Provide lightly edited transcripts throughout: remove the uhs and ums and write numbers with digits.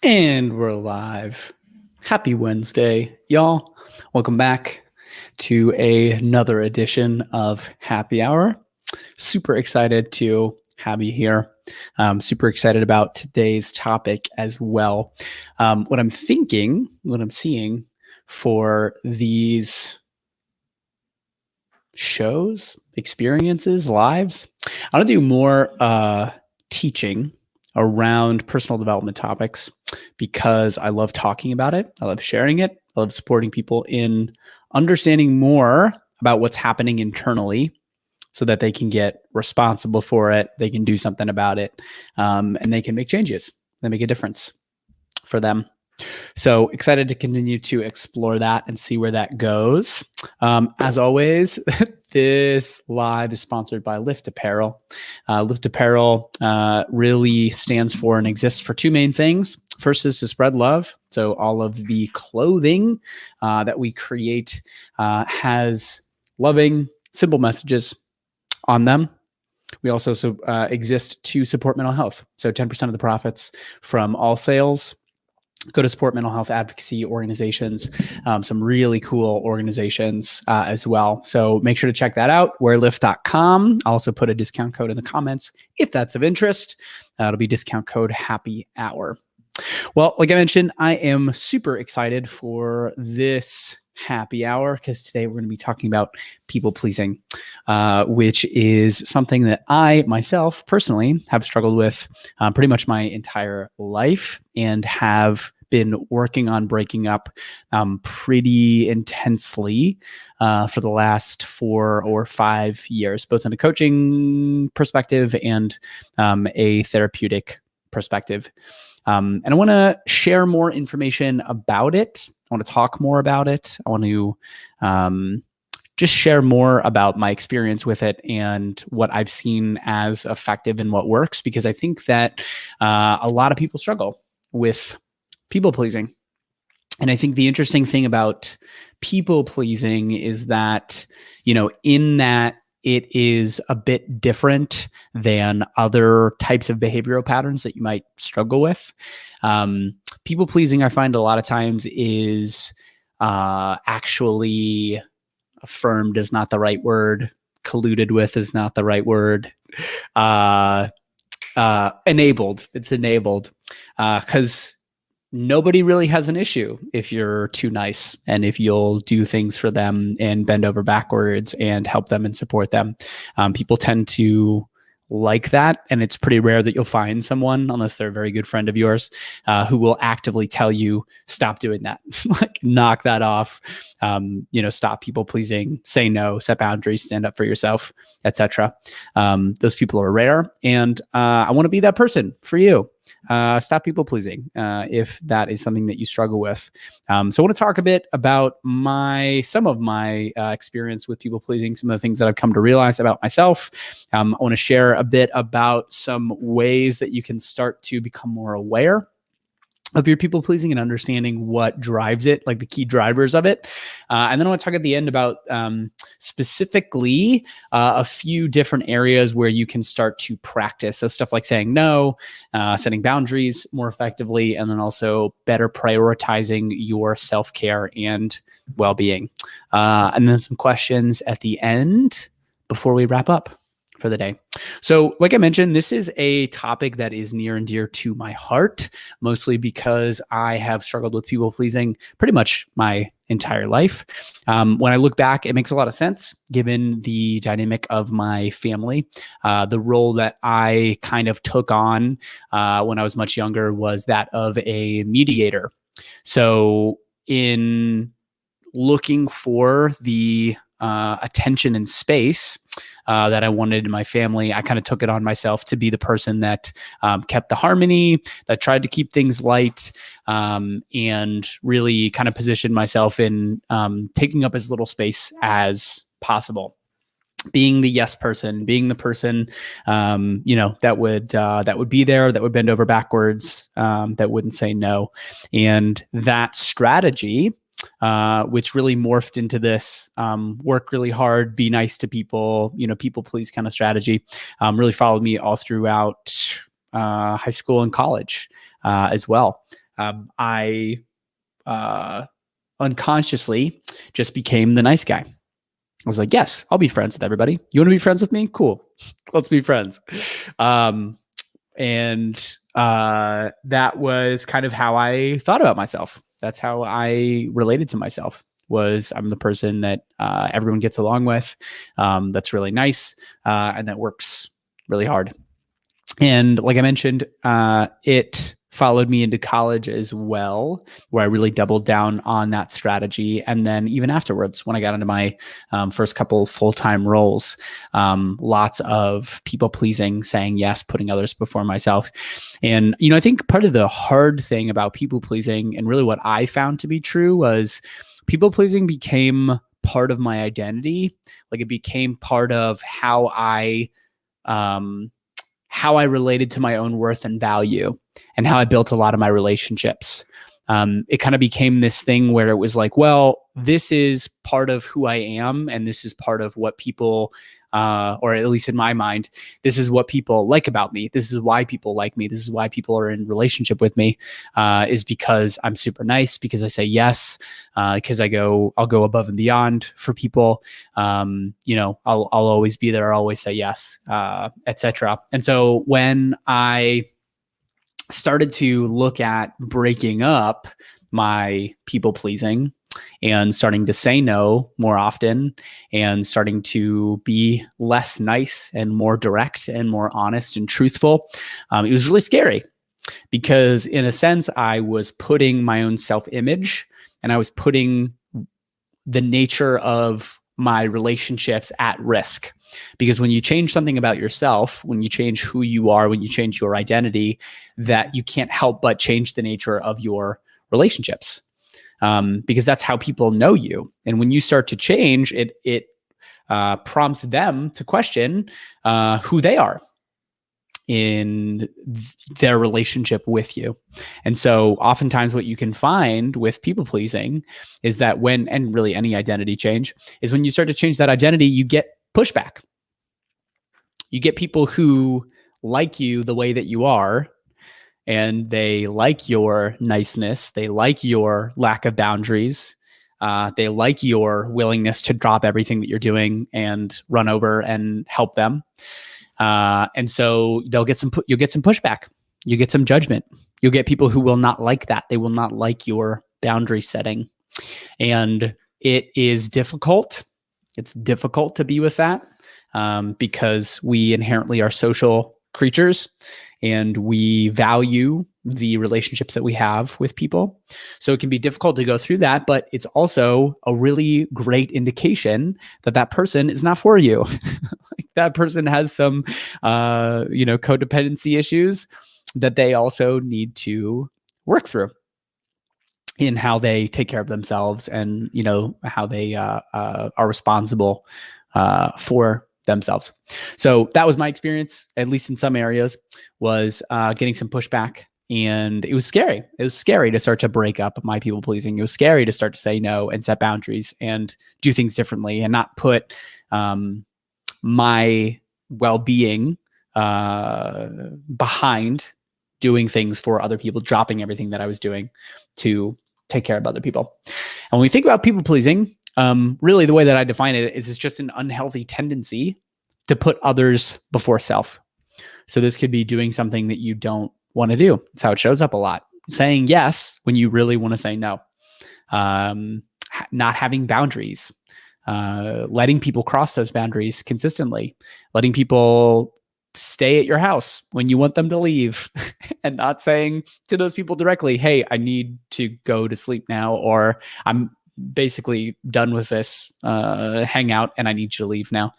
And we're live. Happy Wednesday, y'all. Welcome back to another edition of Happy Hour. Super excited to have you here. Super excited about today's topic as well. What I'm seeing for these shows, experiences, lives, I want to do more teaching around personal development topics because I love talking about it. I love sharing it. I love supporting people in understanding more about what's happening internally so that they can get responsible for it. They can do something about it, and they can make changes that make a difference for them. So excited to continue to explore that and see where that goes. As always, this live is sponsored by Uplift Apparel. Uplift Apparel really stands for and exists for two main things. First is to spread love. So all of the clothing that we create has loving, simple messages on them. We also exist to support mental health. So 10% of the profits from all sales go to support mental health advocacy organizations, some really cool organizations as well. So make sure to check that out, wearlift.com. I'll also put a discount code in the comments if that's of interest. It'll be discount code Happy Hour. Well, like I mentioned, I am super excited for this happy hour because today we're going to be talking about people pleasing, which is something that I myself personally have struggled with pretty much my entire life and have been working on breaking up pretty intensely for the last 4 or 5 years, both in a coaching perspective and a therapeutic perspective. And I want to share more information about it. I want to talk more about it. I want to just share more about my experience with it and what I've seen as effective and what works, because I think that a lot of people struggle with people pleasing. And I think the interesting thing about people pleasing is that, in that it is a bit different than other types of behavioral patterns that you might struggle with. People pleasing, I find a lot of times is actually affirmed is not the right word. Colluded with is not the right word. Enabled. It's enabled because nobody really has an issue if you're too nice and if you'll do things for them and bend over backwards and help them and support them. People tend to like that. And it's pretty rare that you'll find someone, unless they're a very good friend of yours, who will actively tell you, stop doing that, like knock that off, stop people pleasing, say no, set boundaries, stand up for yourself, etc. Those people are rare. And I want to be that person for you. Stop people pleasing if that is something that you struggle with. So I want to talk a bit about some of my experience with people pleasing, some of the things that I've come to realize about myself. I want to share a bit about some ways that you can start to become more aware of your people pleasing and understanding what drives it, like the key drivers of it. And then I want to talk at the end about specifically a few different areas where you can start to practice. So stuff like saying no, setting boundaries more effectively, and then also better prioritizing your self-care and well-being. And then some questions at the end before we wrap up for the day. So like I mentioned, this is a topic that is near and dear to my heart, mostly because I have struggled with people pleasing pretty much my entire life. When I look back, it makes a lot of sense given the dynamic of my family. The role that I kind of took on when I was much younger was that of a mediator. So in looking for the attention and space that I wanted in my family, I kind of took it on myself to be the person that kept the harmony, that tried to keep things light, and really kind of positioned myself in taking up as little space as possible. Being the yes person, being the person, that would be there, that would bend over backwards, that wouldn't say no. And that strategy, which really morphed into this work really hard, be nice to people, people please kind of strategy, really followed me all throughout high school and college as well. I unconsciously just became the nice guy. I was like, yes, I'll be friends with everybody. You want to be friends with me? Cool. Let's be friends. And that was kind of how I thought about myself. That's how I related to myself. Was I'm the person that everyone gets along with, that's really nice, and that works really hard. And like I mentioned, it followed me into college as well, where I really doubled down on that strategy. And then even afterwards, when I got into my first couple full-time roles, lots of people pleasing, saying yes, putting others before myself. And, I think part of the hard thing about people pleasing, and really what I found to be true, was people pleasing became part of my identity. Like, it became part of how I related to my own worth and value, and how I built a lot of my relationships. It kind of became this thing where it was like, well, this is part of who I am, and this is part of what people, or at least in my mind, this is what people like about me. This is why people like me. This is why people are in relationship with me, is because I'm super nice, because I say yes, because I'll go above and beyond for people. I'll always be there. I'll always say yes, etc. And so when I started to look at breaking up my people pleasing and starting to say no more often, and starting to be less nice and more direct and more honest and truthful, it was really scary, because in a sense, I was putting my own self-image, and I was putting the nature of my relationships at risk. Because when you change something about yourself, when you change who you are, when you change your identity, that you can't help but change the nature of your relationships, because that's how people know you. And when you start to change, it prompts them to question who they are in their relationship with you. And so oftentimes what you can find with people pleasing is that and really any identity change, is when you start to change that identity, you get pushback. You get people who like you the way that you are, and they like your niceness. They like your lack of boundaries. They like your willingness to drop everything that you're doing and run over and help them. And so you'll get some pushback. You get some judgment. You'll get people who will not like that. They will not like your boundary setting. And it is difficult. It's difficult to be with that, because we inherently are social creatures, and we value the relationships that we have with people. So it can be difficult to go through that, but it's also a really great indication that that person is not for you. Like, that person has some, codependency issues that they also need to work through in how they take care of themselves, and, how they are responsible for themselves. So that was my experience, at least in some areas, was getting some pushback. And it was scary. It was scary to start to break up my people pleasing. It was scary to start to say no and set boundaries and do things differently, and not put my well-being behind doing things for other people, dropping everything that I was doing to take care of other people. And when we think about people pleasing, really the way that I define it is it's just an unhealthy tendency to put others before self. So this could be doing something that you don't want to do. It's how it shows up a lot. Saying yes when you really want to say no. Not having boundaries. Letting people cross those boundaries consistently. Letting people stay at your house when you want them to leave, and not saying to those people directly, hey, I need to go to sleep now, or I'm basically done with this hangout and I need you to leave now.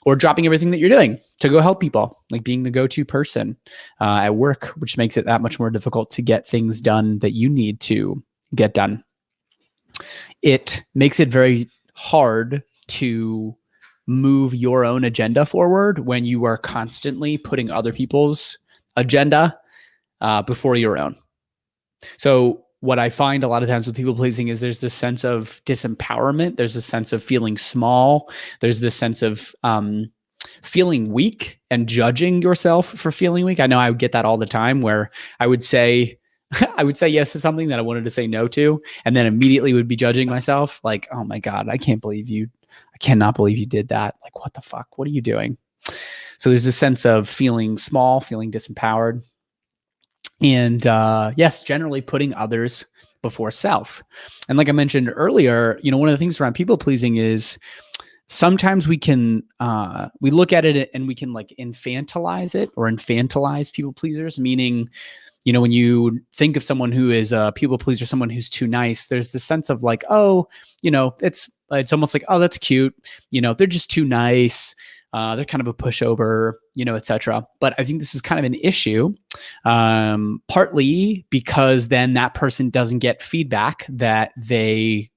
Or dropping everything that you're doing to go help people, like being the go-to person at work, which makes it that much more difficult to get things done that you need to get done. It makes it very hard to move your own agenda forward when you are constantly putting other people's agenda before your own. So what I find a lot of times with people pleasing is there's this sense of disempowerment. There's this sense of feeling small. There's this sense of feeling weak and judging yourself for feeling weak. I know I would get that all the time, where I would say, I would say yes to something that I wanted to say no to, and then immediately would be judging myself like, oh my God, I cannot believe you did that. Like, what the fuck? What are you doing? So there's a sense of feeling small, feeling disempowered. And yes, generally putting others before self. And like I mentioned earlier, one of the things around people pleasing is sometimes we look at it and we can like infantilize it or infantilize people pleasers, meaning, when you think of someone who is a people pleaser, someone who's too nice, there's this sense of like, oh, it's almost like, oh, that's cute. They're just too nice. They're kind of a pushover, etc. But I think this is kind of an issue, partly because then that person doesn't get feedback that they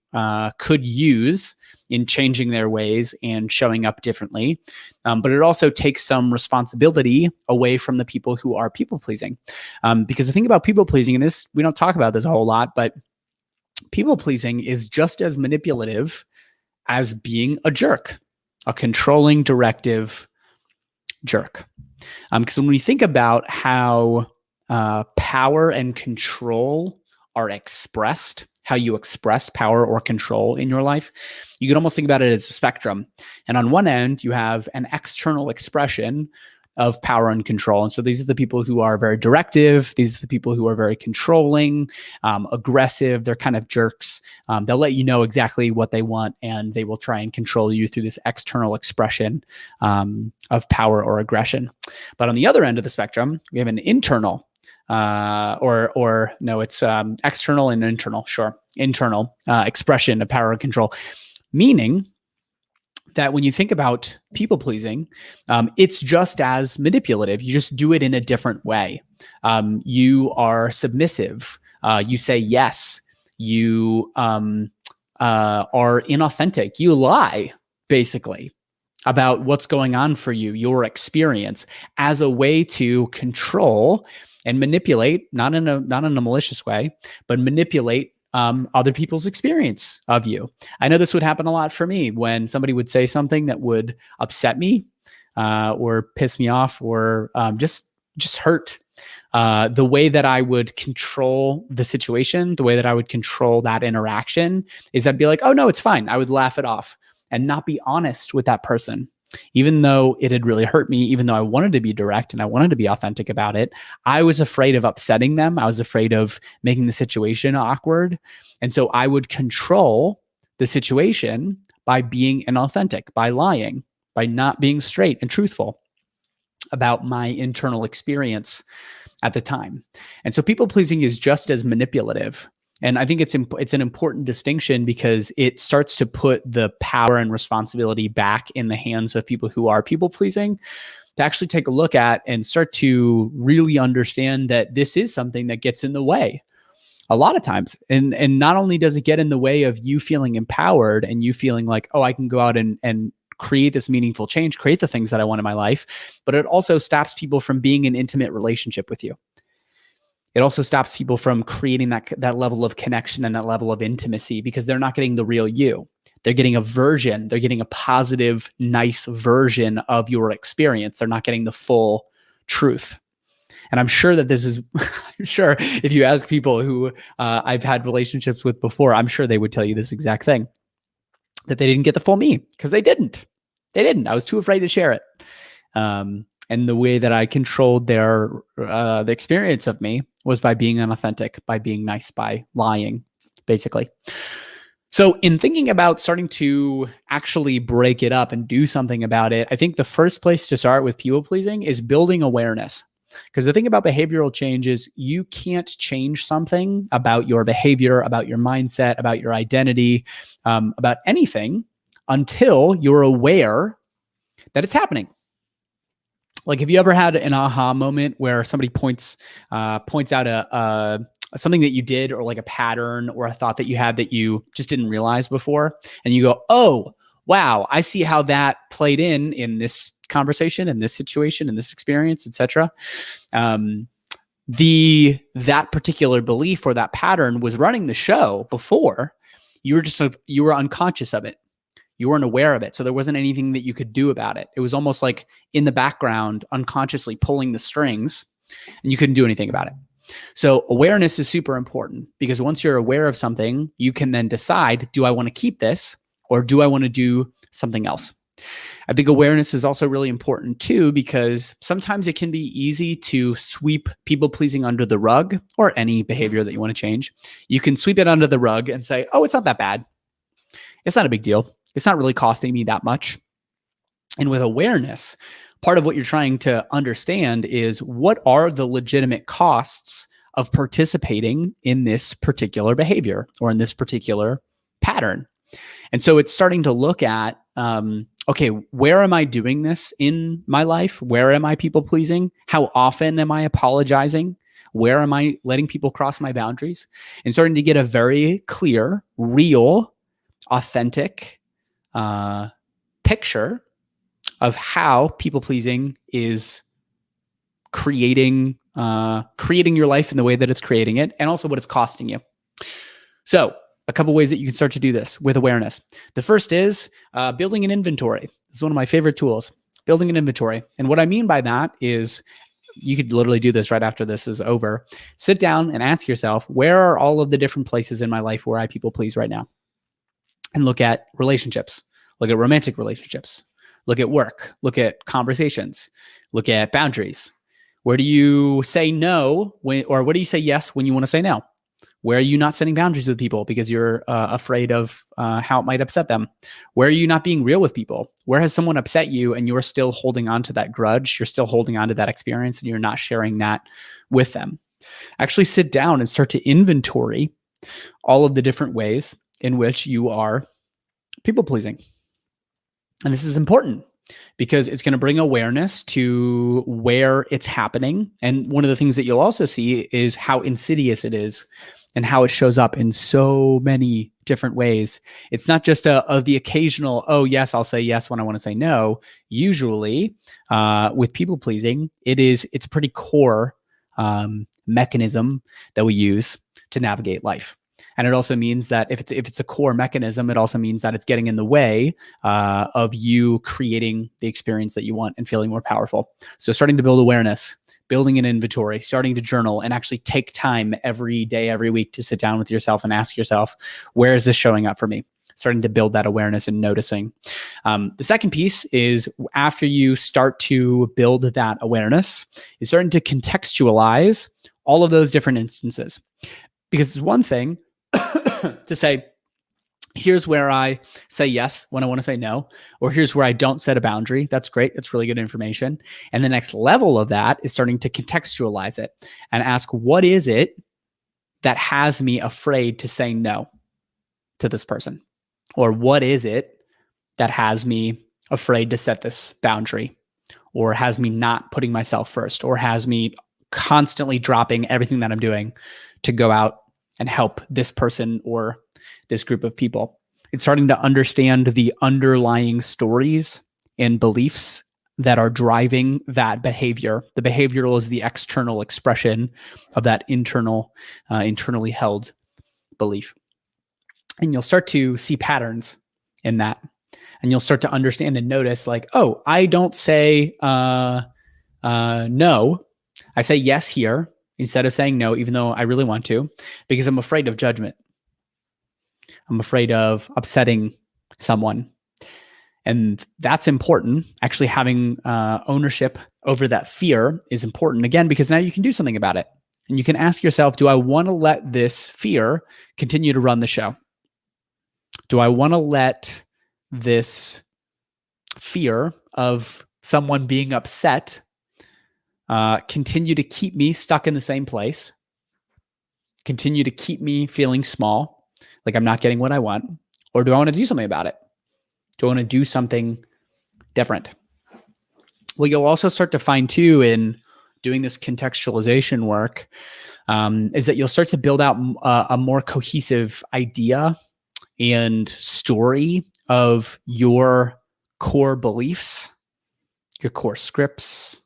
could use in changing their ways and showing up differently. But it also takes some responsibility away from the people who are people pleasing. Because the thing about people pleasing, and this, we don't talk about this a whole lot, but people pleasing is just as manipulative as being a jerk, a controlling, directive jerk. Because when we think about how power and control are expressed, how you express power or control in your life, you can almost think about it as a spectrum. And on one end, you have an external expression of power and control. And so these are the people who are very directive. These are the people who are very controlling, aggressive. They're kind of jerks. They'll let you know exactly what they want, and they will try and control you through this external expression of power or aggression. But on the other end of the spectrum, we have an internal it's external and internal, internal expression of power and control, meaning that when you think about people pleasing, it's just as manipulative. You just do it in a different way. You are submissive. You say yes. You are inauthentic. You lie, basically, about what's going on for you, your experience, as a way to control and manipulate, not in a malicious way, but manipulate other people's experience of you. I know this would happen a lot for me when somebody would say something that would upset me or piss me off or just hurt. The way that I would control the situation, the way that I would control that interaction is I'd be like, oh no, it's fine. I would laugh it off and not be honest with that person. Even though it had really hurt me, even though I wanted to be direct and I wanted to be authentic about it, I was afraid of upsetting them. I was afraid of making the situation awkward. And so I would control the situation by being inauthentic, by lying, by not being straight and truthful about my internal experience at the time. And so people pleasing is just as manipulative. And I think it's an important distinction because it starts to put the power and responsibility back in the hands of people who are people pleasing to actually take a look at and start to really understand that this is something that gets in the way a lot of times. And not only does it get in the way of you feeling empowered and you feeling like, oh, I can go out and create this meaningful change, create the things that I want in my life, but it also stops people from being in intimate relationship with you. It also stops people from creating that level of connection and that level of intimacy because they're not getting the real you. They're getting a version. They're getting a positive, nice version of your experience. They're not getting the full truth. And I'm sure that this is, I'm sure if you ask people who I've had relationships with before, I'm sure they would tell you this exact thing, that they didn't get the full me because they didn't. They didn't. I was too afraid to share it. And the way that I controlled the experience of me was by being unauthentic, by being nice, by lying, basically. So in thinking about starting to actually break it up and do something about it, I think the first place to start with people pleasing is building awareness. Because the thing about behavioral change is you can't change something about your behavior, about your mindset, about your identity, about anything until you're aware that it's happening. Like, have you ever had an aha moment where somebody points out something that you did, or like a pattern or a thought that you had that you just didn't realize before, and you go, "Oh, wow, I see how that played in this conversation, in this situation, in this experience, etc." That particular belief or that pattern was running the show before. You were unconscious of it. You weren't aware of it. So there wasn't anything that you could do about it. It was almost like in the background, unconsciously pulling the strings, and you couldn't do anything about it. So awareness is super important because once you're aware of something, you can then decide, do I want to keep this or do I want to do something else? I think awareness is also really important too, because sometimes it can be easy to sweep people pleasing under the rug, or any behavior that you want to change. You can sweep it under the rug and say, oh, it's not that bad. It's not a big deal. It's not really costing me that much. And with awareness, part of what you're trying to understand is, what are the legitimate costs of participating in this particular behavior or in this particular pattern? And so it's starting to look at, okay, where am I doing this in my life? Where am I people pleasing? How often am I apologizing? Where am I letting people cross my boundaries? And starting to get a very clear, real, authentic picture of how people pleasing is creating your life in the way that it's creating it, and also what it's costing you. So a couple ways that you can start to do this with awareness. The first is building an inventory. This is one of my favorite tools, building an inventory. And what I mean by that is, you could literally do this right after this is over. Sit down and ask yourself, where are all of the different places in my life where I people please right now? And look at relationships, look at romantic relationships, look at work, look at conversations, look at boundaries. Where do you say no or what do you say yes when you want to say no? Where are you not setting boundaries with people because you're afraid of how it might upset them? Where are you not being real with people? Where has someone upset you and you're still holding on to that grudge? You're still holding on to that experience and you're not sharing that with them. Actually sit down and start to inventory all of the different ways in which you are people pleasing. And this is important because it's going to bring awareness to where it's happening. And one of the things that you'll also see is how insidious it is and how it shows up in so many different ways. It's not just the occasional, oh, yes, I'll say yes when I want to say no. Usually with people pleasing, it's a pretty core mechanism that we use to navigate life. And it also means that if it's a core mechanism, it also means that it's getting in the way of you creating the experience that you want and feeling more powerful. So starting to build awareness, building an inventory, starting to journal, and actually take time every day, every week to sit down with yourself and ask yourself, where is this showing up for me? Starting to build that awareness and noticing. The second piece is, after you start to build that awareness, is starting to contextualize all of those different instances. Because it's one thing to say, here's where I say yes when I want to say no, or here's where I don't set a boundary. That's great. That's really good information. And the next level of that is starting to contextualize it and ask, what is it that has me afraid to say no to this person? Or what is it that has me afraid to set this boundary, or has me not putting myself first, or has me constantly dropping everything that I'm doing to go out and help this person or this group of people? It's starting to understand the underlying stories and beliefs that are driving that behavior. The behavioral is the external expression of that internally held belief. And you'll start to see patterns in that. And you'll start to understand and notice, like, oh, I don't say no. I say yes here instead of saying no, even though I really want to, because I'm afraid of judgment. I'm afraid of upsetting someone. And that's important. Actually having ownership over that fear is important, again, because now you can do something about it. And you can ask yourself, do I want to let this fear continue to run the show? Do I want to let this fear of someone being upset continue to keep me stuck in the same place, continue to keep me feeling small, like I'm not getting what I want? Or do I want to do something about it? Do I want to do something different? Well, you'll also start to find too, in doing this contextualization work, is that you'll start to build out a more cohesive idea and story of your core beliefs, your core scripts,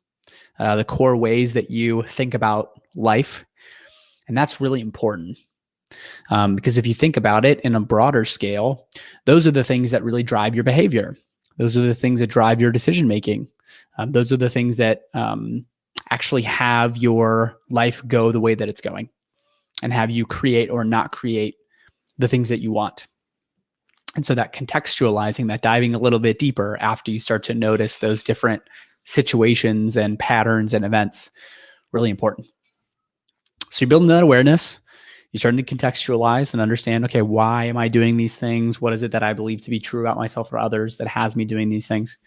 the core ways that you think about life. And that's really important. Because if you think about it in a broader scale, those are the things that really drive your behavior. Those are the things that drive your decision making. Those are the things that actually have your life go the way that it's going and have you create or not create the things that you want. And so that contextualizing, that diving a little bit deeper after you start to notice those different situations and patterns and events, really important. So you're building that awareness. You're starting to contextualize and understand, okay, why am I doing these things? What is it that I believe to be true about myself or others that has me doing these things?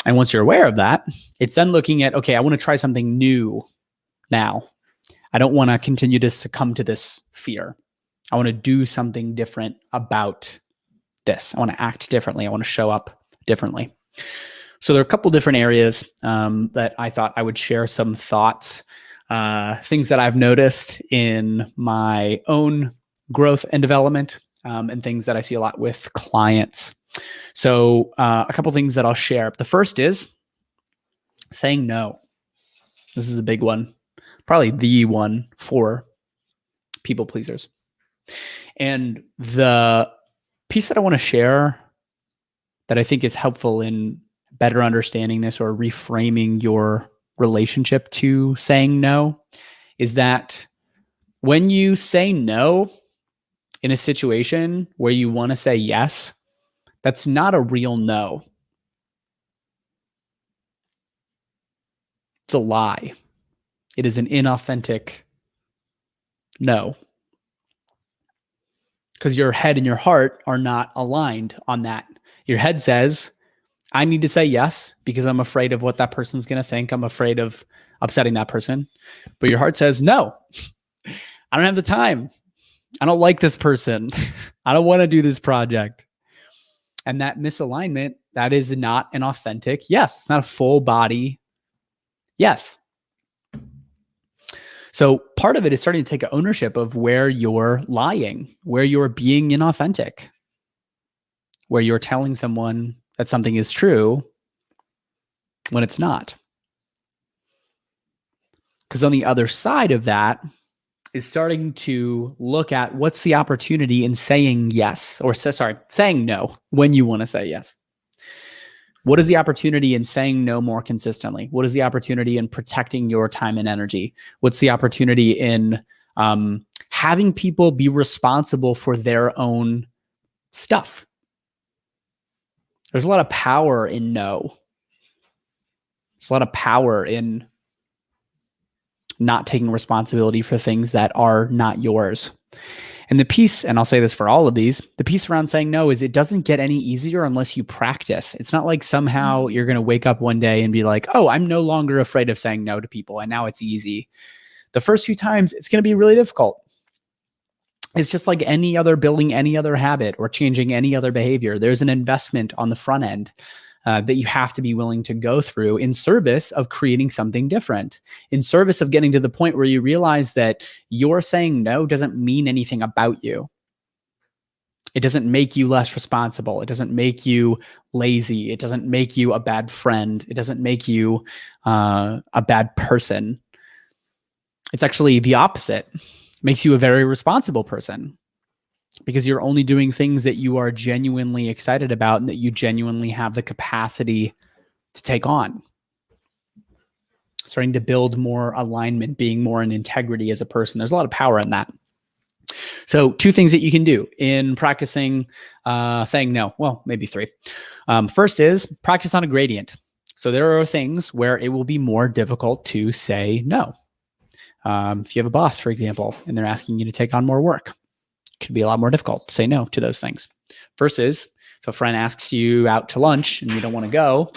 And once you're aware of that, it's then looking at, okay, I want to try something new now. I don't want to continue to succumb to this fear. I want to do something different about this. I want to act differently. I want to show up differently. So there are a couple different areas that I thought I would share some thoughts, things that I've noticed in my own growth and development, and things that I see a lot with clients. So a couple things that I'll share. The first is saying no. This is a big one, probably the one for people pleasers. And the piece that I want to share that I think is helpful in better understanding this or reframing your relationship to saying no is that when you say no in a situation where you want to say yes, that's not a real no. It's a lie. It is an inauthentic no. Because your head and your heart are not aligned on that. Your head says, I need to say yes because I'm afraid of what that person's going to think. I'm afraid of upsetting that person. But your heart says, no, I don't have the time. I don't like this person. I don't want to do this project. And that misalignment, that is not an authentic yes. It's not a full body yes. So part of it is starting to take ownership of where you're lying, where you're being inauthentic, where you're telling someone that something is true when it's not. Because on the other side of that is starting to look at what's the opportunity in saying yes, or saying no when you want to say yes. What is the opportunity in saying no more consistently? What is the opportunity in protecting your time and energy? What's the opportunity in having people be responsible for their own stuff? There's a lot of power in no. There's a lot of power in not taking responsibility for things that are not yours. And the piece, and I'll say this for all of these, the piece around saying no is it doesn't get any easier unless you practice. It's not like somehow you're going to wake up one day and be like, oh, I'm no longer afraid of saying no to people. And now it's easy. The first few times, it's going to be really difficult. It's just like any other building, any other habit or changing any other behavior. There's an investment on the front end that you have to be willing to go through in service of creating something different, in service of getting to the point where you realize that your saying no doesn't mean anything about you. It doesn't make you less responsible. It doesn't make you lazy. It doesn't make you a bad friend. It doesn't make you a bad person. It's actually the opposite. It makes you a very responsible person, because you're only doing things that you are genuinely excited about and that you genuinely have the capacity to take on. Starting to build more alignment, being more in integrity as a person. There's a lot of power in that. So 2 things that you can do in practicing saying no. Well, maybe 3. First is practice on a gradient. So there are things where it will be more difficult to say no. If you have a boss, for example, and they're asking you to take on more work, could be a lot more difficult to say no to those things. Versus if a friend asks you out to lunch and you don't want to go,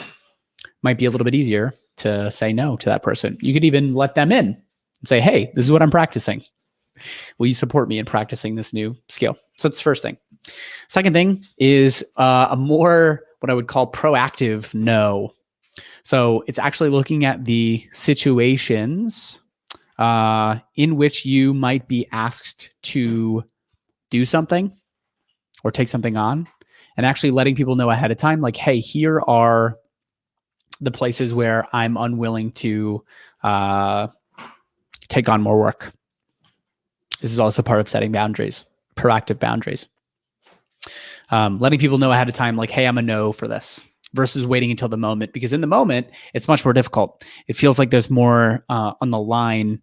might be a little bit easier to say no to that person. You could even let them in and say, hey, this is what I'm practicing. Will you support me in practicing this new skill? So that's the first thing. Second thing is a more what I would call proactive no. So it's actually looking at the situations in which you might be asked to do something or take something on, and actually letting people know ahead of time, like, hey, here are the places where I'm unwilling to take on more work. This is also part of setting boundaries, proactive boundaries. Letting people know ahead of time, like, hey, I'm a no for this. versus waiting until the moment, because in the moment, it's much more difficult. It feels like there's more on the line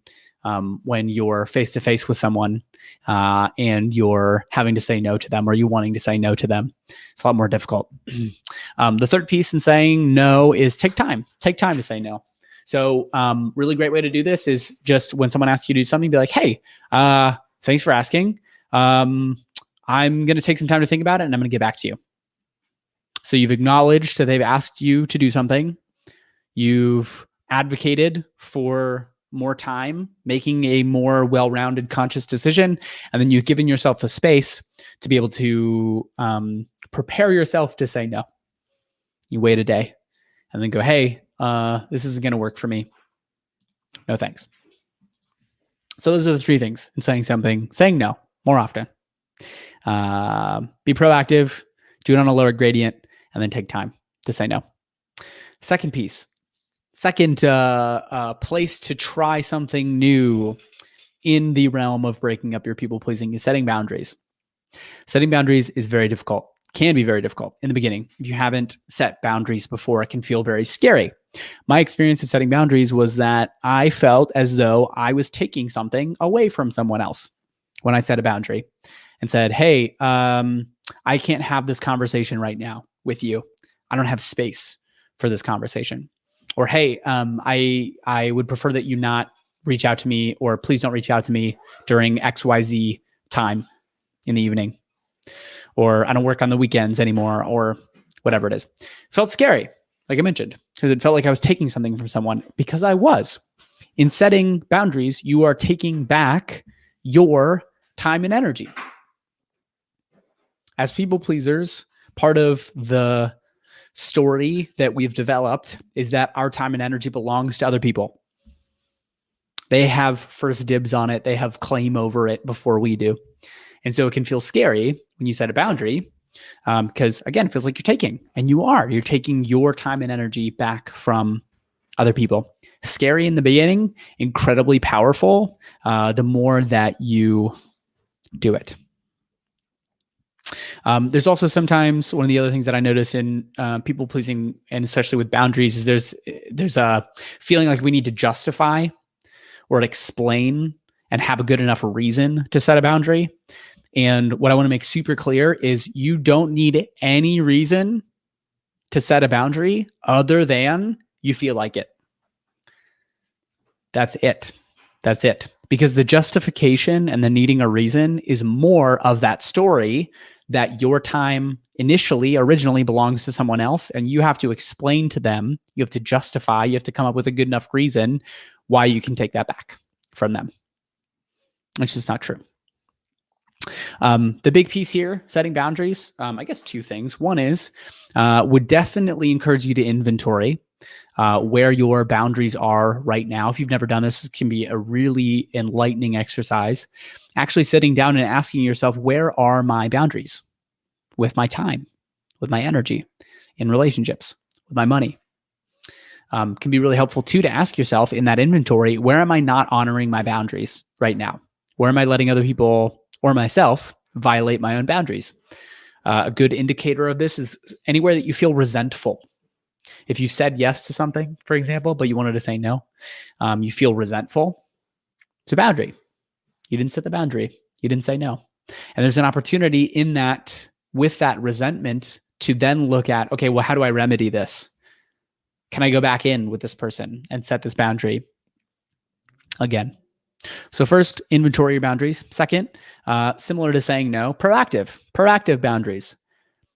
when you're face to face with someone and you're having to say no to them, or you wanting to say no to them. It's a lot more difficult. The third piece in saying no is take time. Take time to say no. So really great way to do this is just when someone asks you to do something, be like, hey, thanks for asking. I'm going to take some time to think about it and I'm going to get back to you. So you've acknowledged that they've asked you to do something. You've advocated for more time, making a more well-rounded conscious decision. And then you've given yourself the space to be able to prepare yourself to say no. You wait a day and then go, hey, this isn't going to work for me. No, thanks. So those are the three things in saying something, saying no more often. Be proactive, do it on a lower gradient, and then take time to say no. Second piece, second place to try something new in the realm of breaking up your people pleasing is setting boundaries. Setting boundaries is very difficult, can be very difficult in the beginning. If you haven't set boundaries before, it can feel very scary. My experience of setting boundaries was that I felt as though I was taking something away from someone else when I set a boundary and said, hey, I can't have this conversation right now with you. I don't have space for this conversation. Or, hey, I would prefer that you not reach out to me, or please don't reach out to me during XYZ time in the evening. Or I don't work on the weekends anymore, or whatever it is. It felt scary, like I mentioned, because it felt like I was taking something from someone, because I was. In setting boundaries, you are taking back your time and energy. As people pleasers, part of the story that we've developed is that our time and energy belongs to other people. They have first dibs on it. They have claim over it before we do. And so it can feel scary when you set a boundary because, again, it feels like you're taking, and you are. You're taking your time and energy back from other people. Scary in the beginning, incredibly powerful the more that you do it. There's also sometimes one of the other things that I notice in people pleasing, and especially with boundaries, is there's a feeling like we need to justify or explain and have a good enough reason to set a boundary. And what I want to make super clear is you don't need any reason to set a boundary other than you feel like it. That's it. That's it. Because the justification and the needing a reason is more of that story that your time originally belongs to someone else, and you have to explain to them, you have to justify, you have to come up with a good enough reason why you can take that back from them. It's just not true. The big piece here, setting boundaries, I guess two things. One is, would definitely encourage you to inventory where your boundaries are right now. If you've never done this, it can be a really enlightening exercise. Actually sitting down and asking yourself, where are my boundaries with my time, with my energy, in relationships, with my money? Can be really helpful too to ask yourself in that inventory, where am I not honoring my boundaries right now? Where am I letting other people or myself violate my own boundaries? A good indicator of this is anywhere that you feel resentful. If you said yes to something, for example, but you wanted to say no, you feel resentful, it's a boundary. You didn't set the boundary. You didn't say no. And there's an opportunity in that, with that resentment, to then look at, okay, well, how do I remedy this? Can I go back in with this person and set this boundary again? So first, inventory your boundaries. Second, similar to saying no, proactive boundaries.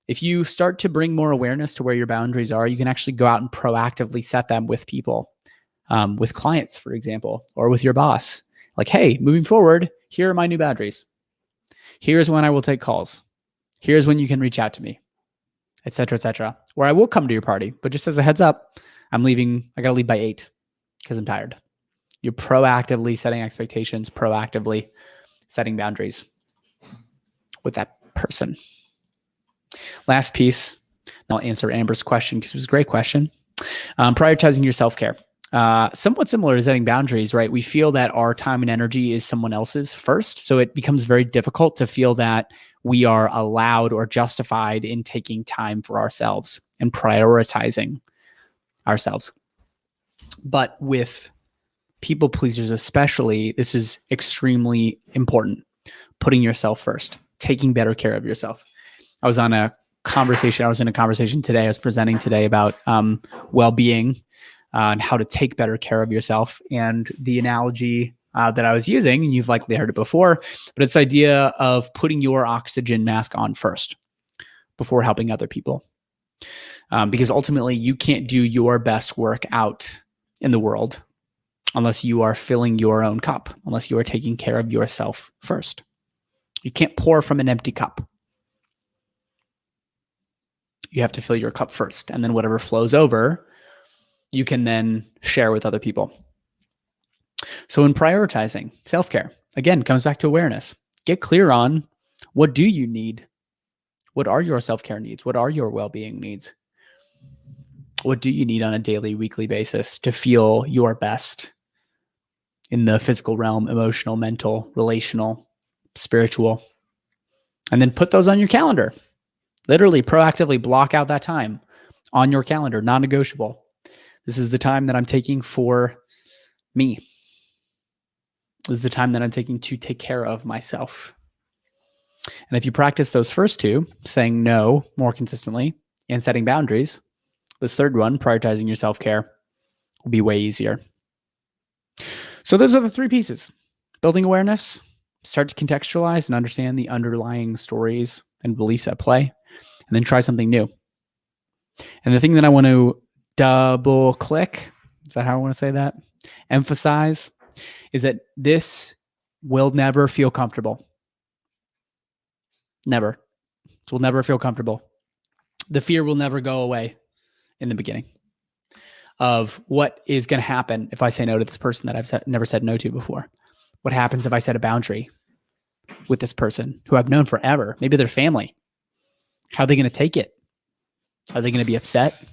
If you start to bring more awareness to where your boundaries are, you can actually go out and proactively set them with people, with clients, for example, or with your boss. Like, hey, moving forward, here are my new boundaries. Here's when I will take calls. Here's when you can reach out to me, et cetera, et cetera. Or I will come to your party, but just as a heads up, I'm leaving. I got to leave by 8 because I'm tired. You're proactively setting expectations, proactively setting boundaries with that person. Last piece, I'll answer Amber's question because it was a great question. Prioritizing your self-care. Somewhat similar to setting boundaries, right? We feel that our time and energy is someone else's first. So it becomes very difficult to feel that we are allowed or justified in taking time for ourselves and prioritizing ourselves. But with people pleasers especially, this is extremely important. Putting yourself first, taking better care of yourself. I was in a conversation today. I was presenting today about well-being and how to take better care of yourself. And the analogy that I was using, and you've likely heard it before, but it's the idea of putting your oxygen mask on first before helping other people. Because ultimately, you can't do your best work out in the world unless you are filling your own cup, unless you are taking care of yourself first. You can't pour from an empty cup. You have to fill your cup first, and then whatever flows over, you can then share with other people. So in prioritizing self-care, again, comes back to awareness. Get clear on what do you need? What are your self-care needs? What are your well-being needs? What do you need on a daily, weekly basis to feel your best in the physical realm, emotional, mental, relational, spiritual? And then put those on your calendar. Literally, proactively block out that time on your calendar, non-negotiable. This is the time that I'm taking for me. This is the time that I'm taking to take care of myself. And if you practice those first two, saying no more consistently and setting boundaries, this third one, prioritizing your self-care, will be way easier. So those are the three pieces. Building awareness, start to contextualize and understand the underlying stories and beliefs at play, and then try something new. And the thing that I want to double click, is that how I want to say that? Emphasize, is that this will never feel comfortable. Never. It will never feel comfortable. The fear will never go away in the beginning of what is going to happen if I say no to this person that I've never said no to before. What happens if I set a boundary with this person who I've known forever? Maybe their family. How are they going to take it? Are they going to be upset?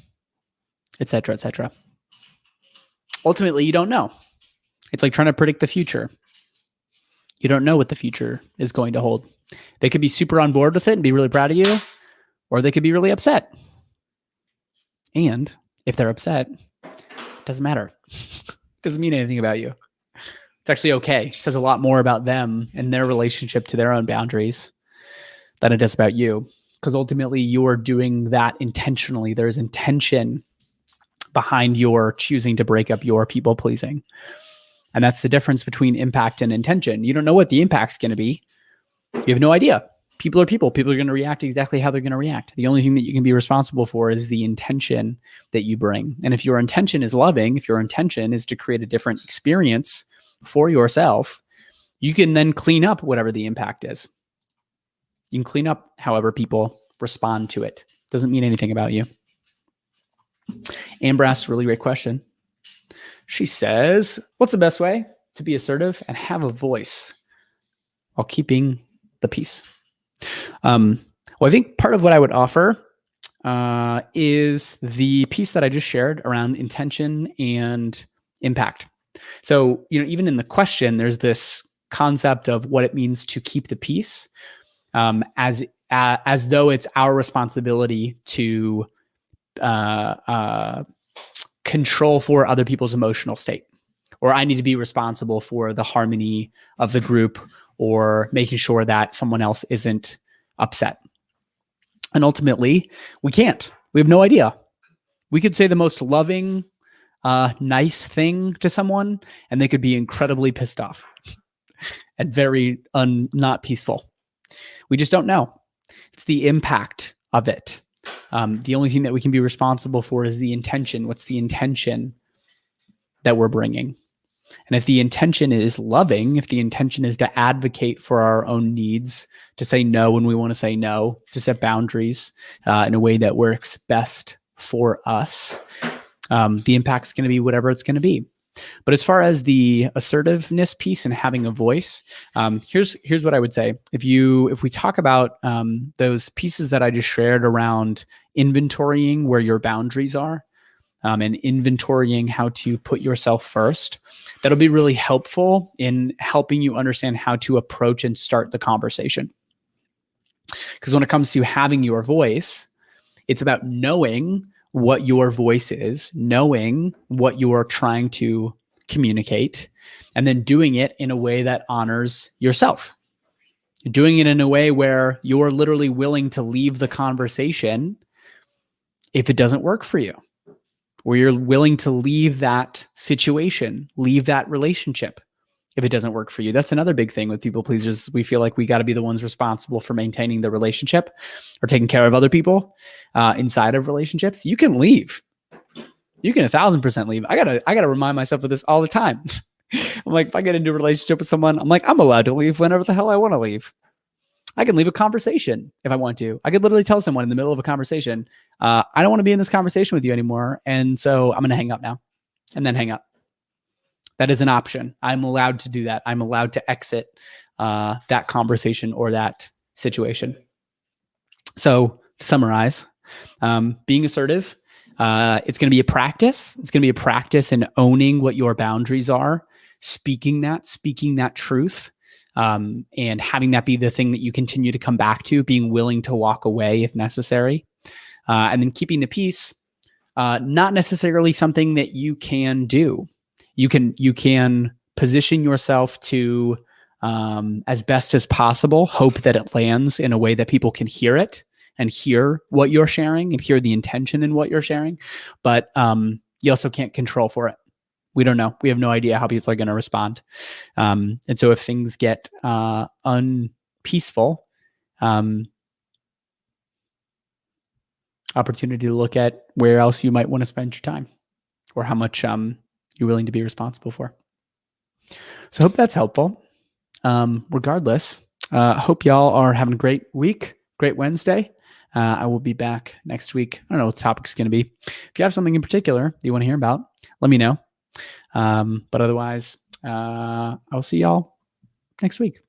Et cetera, et cetera. Ultimately, you don't know. It's like trying to predict the future. You don't know what the future is going to hold. They could be super on board with it and be really proud of you, or they could be really upset. And if they're upset, it doesn't matter. It doesn't mean anything about you. It's actually okay. It says a lot more about them and their relationship to their own boundaries than it does about you. Because ultimately, you're doing that intentionally. There's intention behind your choosing to break up your people pleasing. And that's the difference between impact and intention. You don't know what the impact's going to be. You have no idea. People are people. People are going to react exactly how they're going to react. The only thing that you can be responsible for is the intention that you bring. And if your intention is loving, if your intention is to create a different experience for yourself, you can then clean up whatever the impact is. You can clean up however people respond to it. Doesn't mean anything about you. Amber asked a really great question. She says, what's the best way to be assertive and have a voice while keeping the peace? Well, I think part of what I would offer is the piece that I just shared around intention and impact. So, even in the question, there's this concept of what it means to keep the peace, as though it's our responsibility to control for other people's emotional state, or I need to be responsible for the harmony of the group, or making sure that someone else isn't upset. And ultimately, we can't. We have no idea. We could say the most loving, nice thing to someone, and they could be incredibly pissed off and very not peaceful. We just don't know. It's the impact of it. The only thing that we can be responsible for is the intention. What's the intention that we're bringing? And if the intention is loving, if the intention is to advocate for our own needs, to say no when we want to say no, to set boundaries in a way that works best for us, the impact is going to be whatever it's going to be. But as far as the assertiveness piece and having a voice, here's what I would say. If we talk about those pieces that I just shared around inventorying where your boundaries are, and inventorying how to put yourself first, that'll be really helpful in helping you understand how to approach and start the conversation. Because when it comes to having your voice, It's about knowing what your voice is, knowing what you are trying to communicate, and then doing it in a way that honors yourself. Doing it in a way where you're literally willing to leave the conversation if it doesn't work for you, where you're willing to leave that situation, leave that relationship if it doesn't work for you. That's another big thing with people pleasers. We feel like we got to be the ones responsible for maintaining the relationship or taking care of other people inside of relationships. You can leave. You can 1,000% leave. I gotta remind myself of this all the time. I'm like, if I get into a relationship with someone, I'm like, I'm allowed to leave whenever the hell I want to leave. I can leave a conversation if I want to. I could literally tell someone in the middle of a conversation, I don't want to be in this conversation with you anymore. And so I'm going to hang up now, and then hang up. That is an option. I'm allowed to do that. I'm allowed to exit that conversation or that situation. So to summarize, being assertive, it's going to be a practice. It's going to be a practice in owning what your boundaries are, speaking that truth, and having that be the thing that you continue to come back to, being willing to walk away if necessary, and then keeping the peace, not necessarily something that you can do. You can position yourself to, as best as possible, hope that it lands in a way that people can hear it and hear what you're sharing and hear the intention in what you're sharing. But you also can't control for it. We don't know. We have no idea how people are going to respond. And so if things get unpeaceful, opportunity to look at where else you might want to spend your time or how much you're willing to be responsible for. So I hope that's helpful. Regardless, hope y'all are having a great week, great Wednesday. I will be back next week. I don't know what the topic's going to be. If you have something in particular you want to hear about, let me know. But otherwise, I'll see y'all next week.